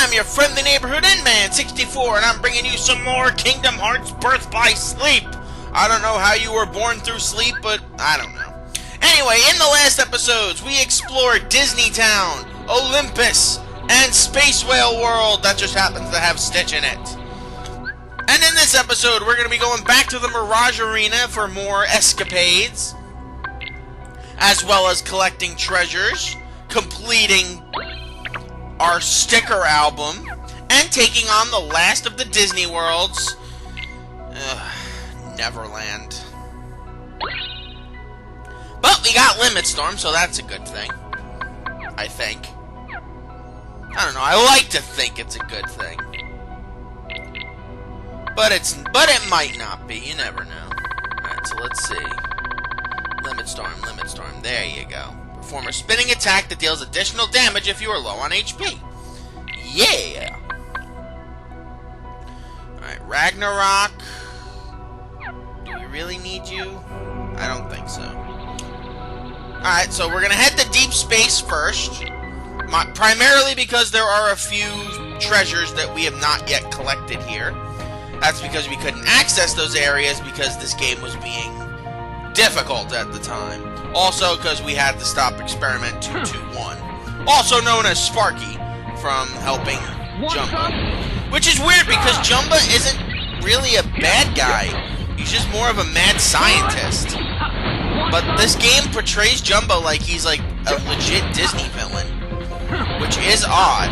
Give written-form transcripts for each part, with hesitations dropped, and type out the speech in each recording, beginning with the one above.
I'm your friendly neighborhood Inman 64, and I'm bringing you some more Kingdom Hearts Birth by Sleep. I don't know how you were born through sleep, but I don't know. Anyway, in the last episodes, we explored Disney Town, Olympus, and Space Whale World that just happens to have Stitch in it. And in this episode, we're going to be going back to the Mirage Arena for more escapades, as well as collecting treasures, completing our sticker album, and taking on the last of the Disney Worlds, Neverland. But we got Limit Storm, so that's a good thing. I think. I don't know, I like to think it's a good thing. But it might not be, you never know. Alright, so let's see. Limit Storm, there you go. Perform a spinning attack that deals additional damage if you are low on HP. Yeah! Alright, Ragnarok. Do we really need you? I don't think so. Alright, so we're gonna head to deep space first. Primarily because there are a few treasures that we have not yet collected here. That's because we couldn't access those areas because this game was being difficult at the time. Also because we had to stop Experiment 221. Also known as Sparky from helping Jumba. Which is weird because Jumba isn't really a bad guy. He's just more of a mad scientist. But this game portrays Jumba like he's like a legit Disney villain. Which is odd.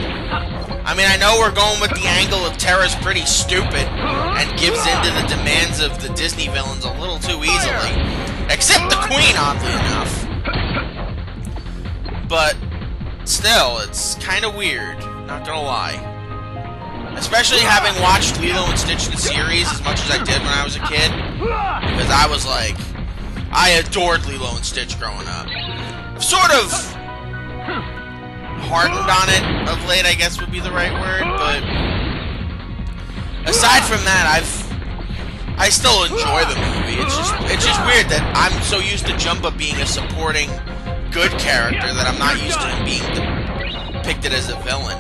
I mean, I know we're going with the angle of Terra's pretty stupid and gives in to the demands of the Disney villains a little too easily. Except the Queen, oddly enough. But still, it's kind of weird, not gonna lie. Especially having watched Lilo and Stitch the series as much as I did when I was a kid. Because I was like, I adored Lilo and Stitch growing up. Sort of hardened on it of late, I guess would be the right word, but aside from that, I still enjoy the movie. It's just weird that I'm so used to Jumba being a supporting good character that I'm not used to him being depicted as a villain.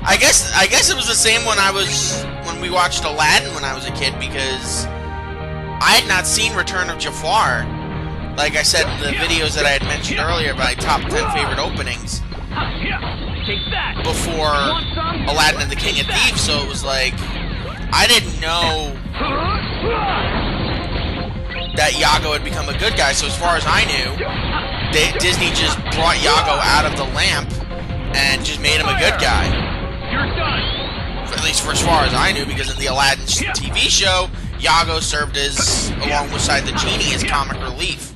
I guess it was the same when we watched Aladdin when I was a kid, because I had not seen Return of Jafar. Like I said in the videos that I had mentioned earlier, my top 10 favorite openings before Aladdin and the King of Thieves, so it was like I didn't know that Iago had become a good guy, so as far as I knew, Disney just brought Iago out of the lamp and just made him a good guy. At least for as far as I knew, because in the Aladdin TV show, Iago served as, alongside the genie, as comic relief.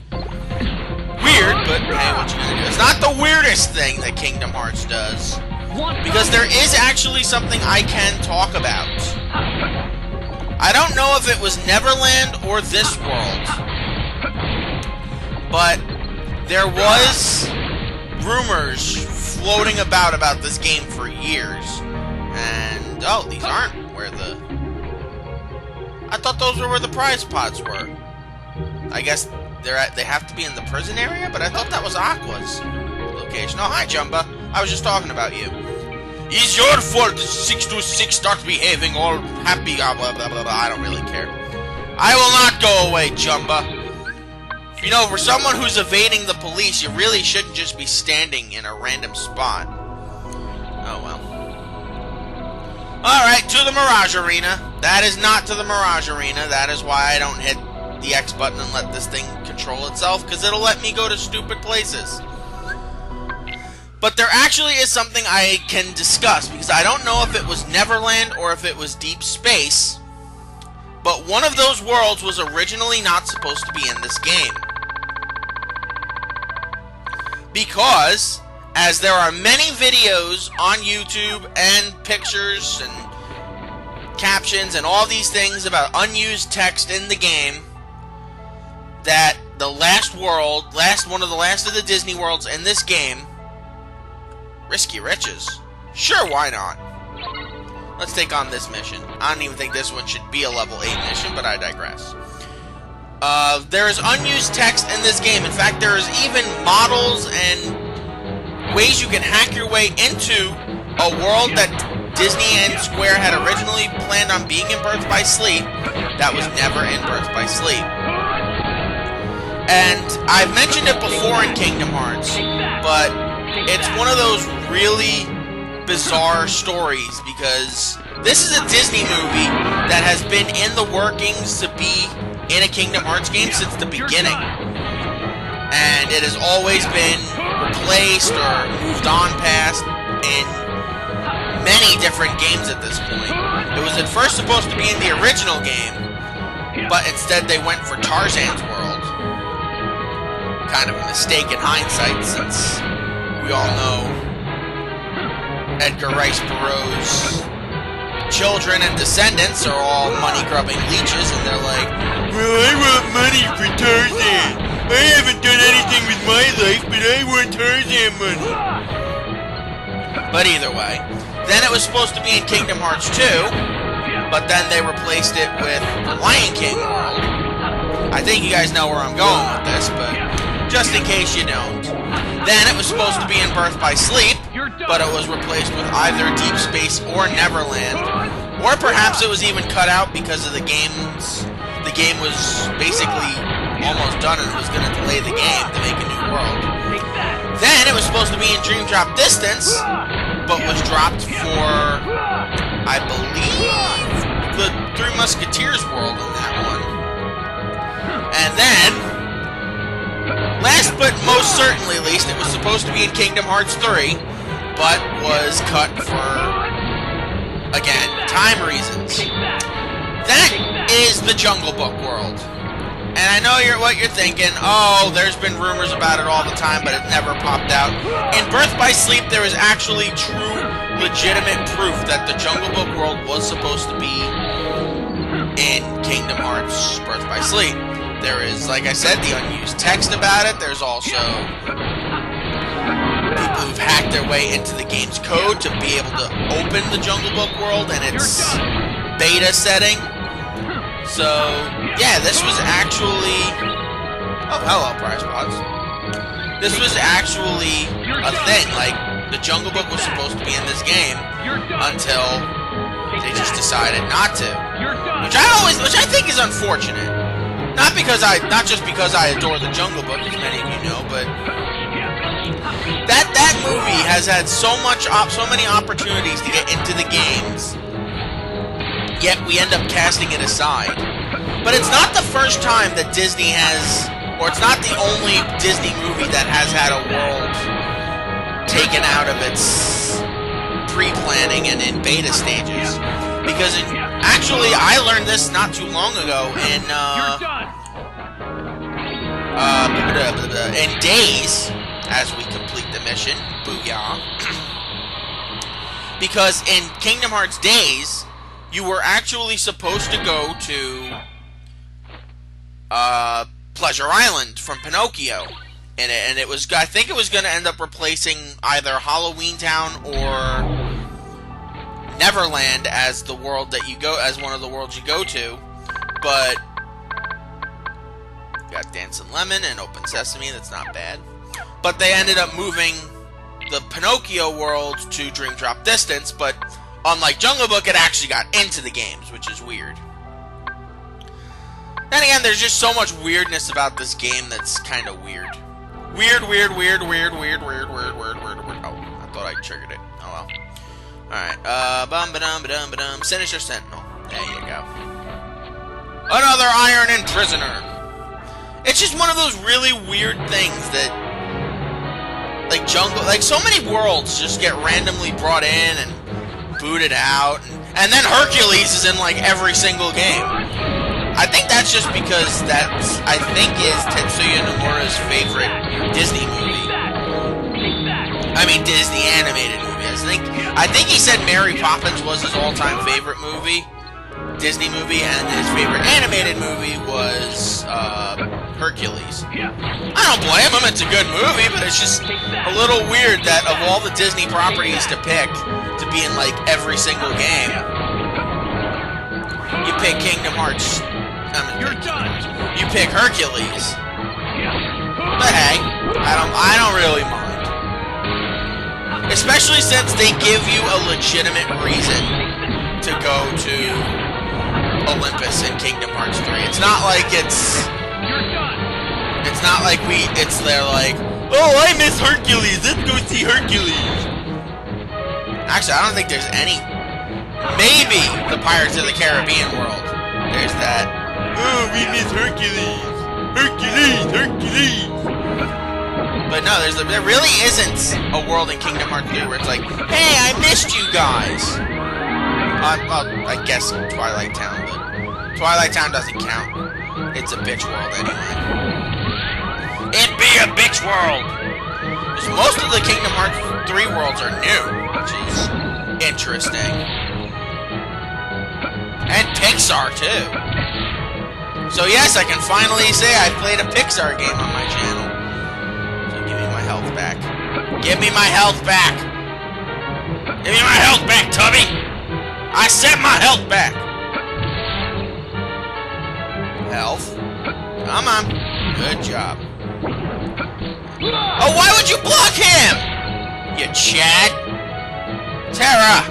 Weird, but hey, what you gonna do? It's not the weirdest thing that Kingdom Hearts does, because there is actually something I can talk about. I don't know if it was Neverland or this world, but there was rumors floating about this game for years, and oh, these aren't where I thought those were where the prize pods were. I guess they have to be in the prison area, but I thought that was Aqua's location. Oh, hi, Jumba. I was just talking about you. It's your fault 626 starts behaving all happy, blah, blah, blah, blah. I don't really care. I will not go away, Jumba. You know, for someone who's evading the police, you really shouldn't just be standing in a random spot. Oh, well. Alright, to the Mirage Arena. That is not to the Mirage Arena. That is why I don't hit the X button and let this thing control itself, because it'll let me go to stupid places. But there actually is something I can discuss, because I don't know if it was Neverland or if it was Deep Space, but one of those worlds was originally not supposed to be in this game. Because, as there are many videos on YouTube and pictures and captions and all these things about unused text in the game, that the last one of the Disney worlds in this game, Risky Riches. Sure, why not? Let's take on this mission. I don't even think this one should be a level 8 mission, but I digress. There is unused text in this game. In fact, there is even models and ways you can hack your way into a world that Disney and Square had originally planned on being in Birth by Sleep, that was never in Birth by Sleep. And I've mentioned it before in Kingdom Hearts, but it's one of those really bizarre stories because this is a Disney movie that has been in the workings to be in a Kingdom Hearts game since the beginning. And it has always been replaced or moved on past in many different games at this point. It was at first supposed to be in the original game, but instead they went for Tarzan's world. Kind of a mistake in hindsight, since we all know Edgar Rice Burroughs' children and descendants are all money-grubbing leeches, and they're like, well, I want money for Tarzan. I haven't done anything with my life, but I want Tarzan money. But either way, then it was supposed to be in Kingdom Hearts 2, but then they replaced it with the Lion King world. I think you guys know where I'm going with this, but just in case you don't. Then it was supposed to be in Birth by Sleep, but it was replaced with either Deep Space or Neverland. Or perhaps it was even cut out because of the games. The game was basically almost done and it was going to delay the game to make a new world. Then it was supposed to be in Dream Drop Distance, but was dropped for, I believe, the Three Musketeers world in that one. And then, last but most certainly least, it was supposed to be in Kingdom Hearts 3, but was cut for, again, time reasons. That is the Jungle Book world. And I know what you're thinking, oh, there's been rumors about it all the time, but it never popped out. In Birth by Sleep, there is actually true, legitimate proof that the Jungle Book world was supposed to be in Kingdom Hearts Birth by Sleep. There is, like I said, the unused text about it. There's also people who've hacked their way into the game's code to be able to open the Jungle Book world and its beta setting. So, yeah, this was actually... Oh, hello, Prize Pods. This was actually a thing. Like, the Jungle Book was supposed to be in this game until they just decided not to. Which I think is unfortunate. Not just because I adore the Jungle Book, as many of you know, but that movie has had so many opportunities to get into the games, yet we end up casting it aside. But it's not the first time that Disney has, or it's not the only Disney movie that has had a world taken out of its pre-planning and in beta stages. Because actually, I learned this not too long ago in Days, as we complete the mission. Booyah. Because in Kingdom Hearts Days, you were actually supposed to go to Pleasure Island from Pinocchio, and it was, I think it was going to end up replacing either Halloween Town or Neverland as the world that you go, as one of the worlds you go to. But you got Dancing Lemon and Open Sesame. That's not bad. But they ended up moving the Pinocchio world to Dream Drop Distance. But unlike Jungle Book, it actually got into the games, which is weird. Then again, there's just so much weirdness about this game that's kind of weird. Weird. Oh, I thought I triggered it. Oh well. Alright, Sinister Sentinel. There you go. Another Iron and Prisoner. It's just one of those really weird things that, like so many worlds just get randomly brought in and booted out, and then Hercules is in like every single game. I think that's just because that's, I think, is Tetsuya Nomura's favorite Disney movie. I mean, Disney animated movie. I think he said Mary Poppins was his all-time favorite Disney movie, and his favorite animated movie was Hercules. I don't blame him, it's a good movie, but it's just a little weird that of all the Disney properties to pick to be in like every single game, you pick Kingdom Hearts. You pick Hercules. But hey, I don't really mind. Especially since they give you a legitimate reason to go to Olympus in Kingdom Hearts 3. It's not like they're like, oh, I miss Hercules, let's go see Hercules. Actually, I don't think there's any. Maybe the Pirates of the Caribbean world. There's that. Oh, we miss Hercules. Hercules. But no, there really isn't a world in Kingdom Hearts 3 where it's like, hey, I missed you guys. Well, I guess Twilight Town, but Twilight Town doesn't count. It's a bitch world anyway. It be a bitch world! Because most of the Kingdom Hearts 3 worlds are new, which is interesting. And Pixar, too. So yes, I can finally say I played a Pixar game on my channel. So give me my health back. Give me my health back! Give me my health back, Tubby! I said my health back! Health. Come on. Good job. Oh, why would you block him? You Chad. Terra!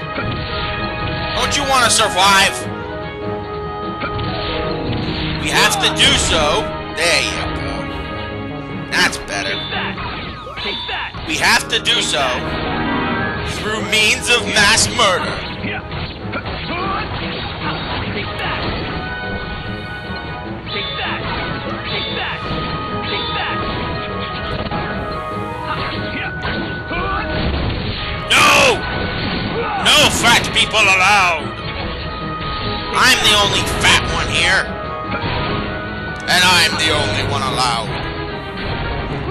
Don't you want to survive? We have to do so. There you go. That's better. We have to do so through means of mass murder. No fat people allowed! I'm the only fat one here. And I'm the only one allowed.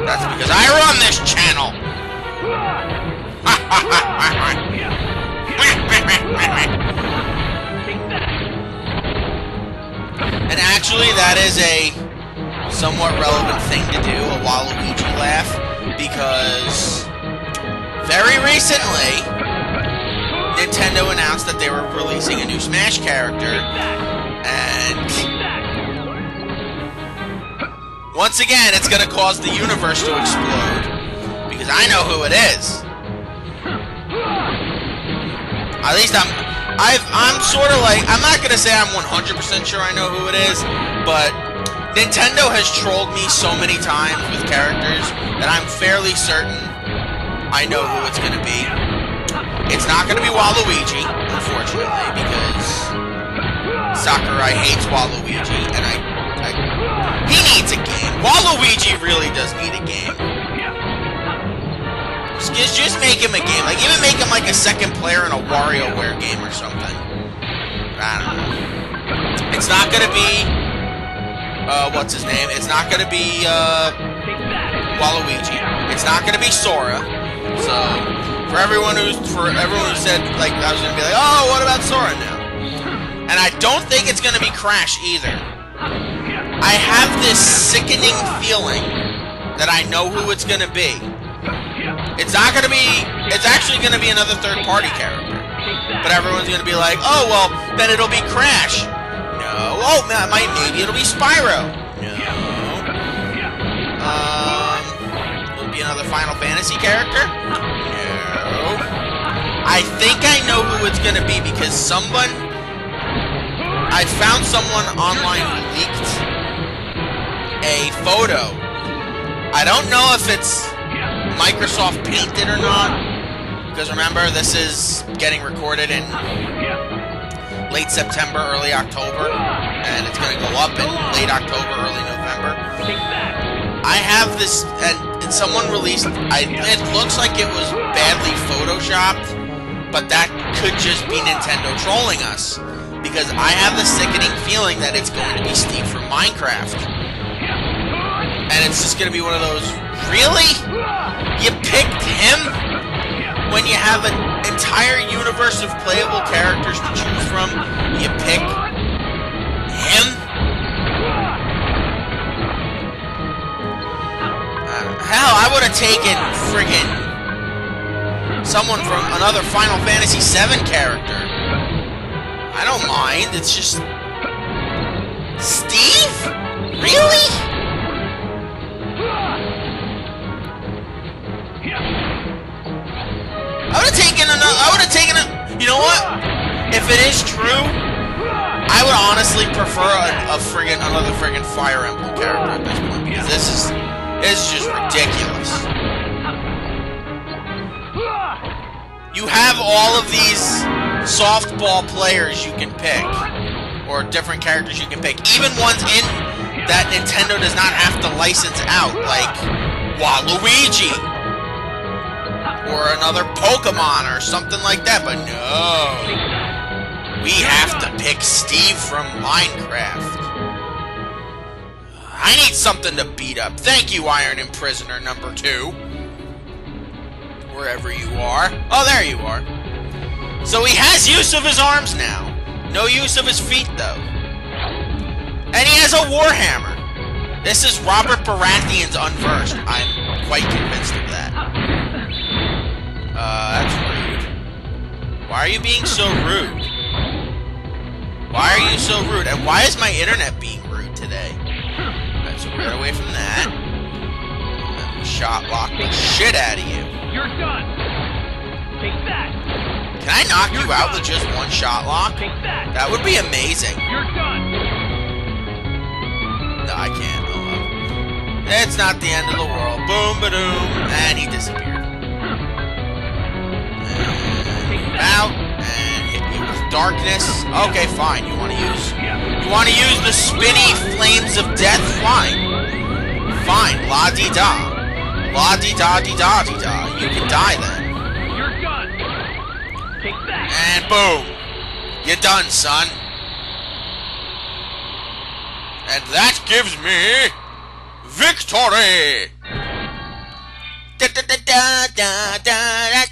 That's because I run this channel! And actually, that is a somewhat relevant thing to do, a Waluigi laugh, because very recently, Nintendo announced that they were releasing a new Smash character, and once again, it's going to cause the universe to explode, because I know who it is. At least I'm sort of like, I'm not going to say I'm 100% sure I know who it is, but Nintendo has trolled me so many times with characters that I'm fairly certain I know who it's going to be. It's not going to be Waluigi, unfortunately, because Sakurai hates Waluigi, and he needs a game. Waluigi really does need a game. Just make him a game. Like, even make him like a second player in a WarioWare game or something. I don't know. It's not going to be, what's his name? It's not going to be, Waluigi. It's not going to be Sora. So, for everyone who said, like, I was going to be like, oh, what about Sora now? And I don't think it's going to be Crash either. I have this sickening feeling that I know who it's going to be. It's not going to be, it's actually going to be another third-party character. But everyone's going to be like, oh, well, then it'll be Crash. No. Oh, maybe it'll be Spyro. No. It'll be another Final Fantasy character. No. I think I know who it's going to be because I found someone online who leaked a photo. I don't know if it's Microsoft painted or not, because remember, this is getting recorded in late September, early October, and it's going to go up in late October, early November. I have this, and someone released, it looks like it was badly photoshopped, but that could just be Nintendo trolling us, because I have the sickening feeling that it's going to be Steve from Minecraft. And it's just going to be one of those, really? You picked him? When you have an entire universe of playable characters to choose from, you pick him? Hell, I would have taken friggin' someone from another Final Fantasy VII character. I don't mind, it's just... Steve? Really? You know what? If it is true, I would honestly prefer another friggin' Fire Emblem character at this point, because this is just ridiculous. You have all of these softball players you can pick, or different characters you can pick, even ones in that Nintendo does not have to license out, like Waluigi, or another Pokemon, or something like that, but no. We have to pick Steve from Minecraft. I need something to beat up. Thank you, Iron Imprisoner number 2. Wherever you are. Oh, there you are. So he has use of his arms now. No use of his feet, though. And he has a Warhammer. This is Robert Baratheon's Unversed. I'm quite convinced of that. That's rude. Why are you being so rude? Why are you so rude? And why is my internet being rude today? Alright, so we're away from that. And then we shot lock the shit out of you. You're done. Take that. Can I knock you out with just one shot lock? Take that. That would be amazing. You're done. No, I can't. Oh, well. It's not the end of the world. Boom, ba-doom. And he disappeared. And move out. And hit you with darkness. Okay, fine. You want to use the spinny flames of death? Fine. Fine. La-dee-da. La-dee-da-dee-da-dee-da. You can die then. You're done. Take that. And boom. You're done, son. And that gives me victory. Da da da da da da